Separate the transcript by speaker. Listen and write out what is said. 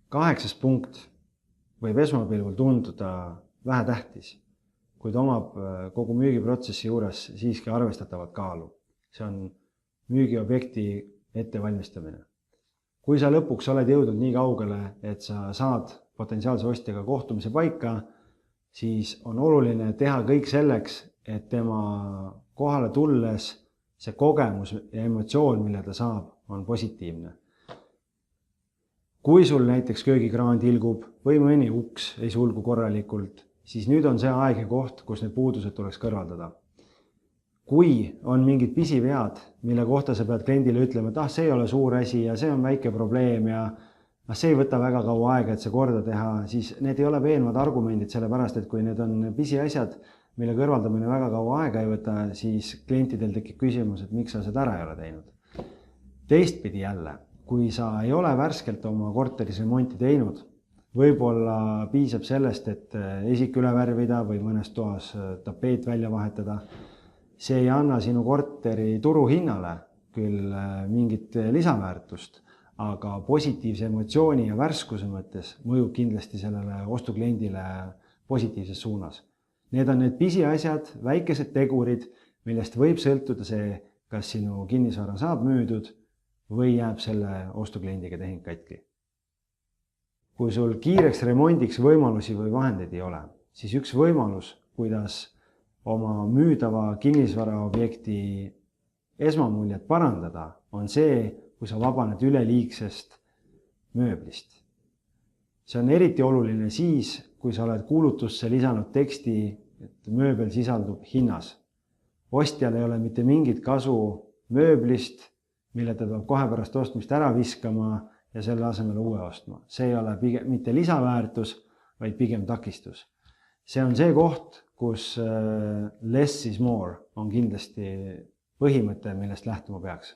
Speaker 1: 8. punkt võib esmapilgul tunduda vähetähtis, kuid omab kogu müügiprotsessi juures siiski arvestatavat kaalu. See on müügiobjekti ettevalmistamine. Kui sa lõpuks oled jõudnud nii kaugele, et sa saad potentsiaalse ostjaga kohtumise paika, siis on oluline teha kõik selleks, et tema kohale tulles see kogemus ja emotsioon, mille ta saab, on positiivne. Kui sul näiteks köögikraan tilgub või mõni uks ei sulgu korralikult, siis nüüd on see aeg ja koht, kus need puudused tuleks kõrvaldada. Kui on mingid pisivead, mille kohta sa pead kliendile ütlema, et see ei ole suur asi ja see on väike probleem ja see ei võta väga kaua aega, et see korda teha, siis need ei ole veenvad argumendid, sellepärast et kui need on pisiasjad, mille kõrvaldamine väga kaua aega ei võta, siis klientidel tekib küsimus, et miks sa seda ära ei ole teinud. Teistpidi jälle, kui sa ei ole värskelt oma korteris remonti teinud, võib-olla piisab sellest, et esik üle värvida või mõnes toas tapeet välja vahetada. See ei anna sinu korteri turuhinnale küll mingit lisaväärtust, aga positiivse emotsiooni ja värskuse mõttes mõjub kindlasti sellele ostukliendile positiivses suunas. Need on need pisiasjad, väikesed tegurid, millest võib sõltuda see, kas sinu kinnisvara saab müüdud või jääb selle ostukliendiga tehing katki. Kui sul kiireks remondiks võimalusi või vahendeid ei ole, siis üks võimalus, kuidas oma müüdava kinnisvaraobjekti esmamuljet parandada, on see, kui sa vabaned üleliigsest mööblist. See on eriti oluline siis, kui sa oled kuulutusse lisanud teksti, et mööbel sisaldub hinnas. Ostjal ei ole mitte mingit kasu mööblist, mille ta peab kohe pärast ostmist ära viskama ja selle asemel uue ostma. See ei ole mitte lisaväärtus, vaid pigem takistus. See on see koht, kus less is more on kindlasti põhimõte, millest lähtuma peaks.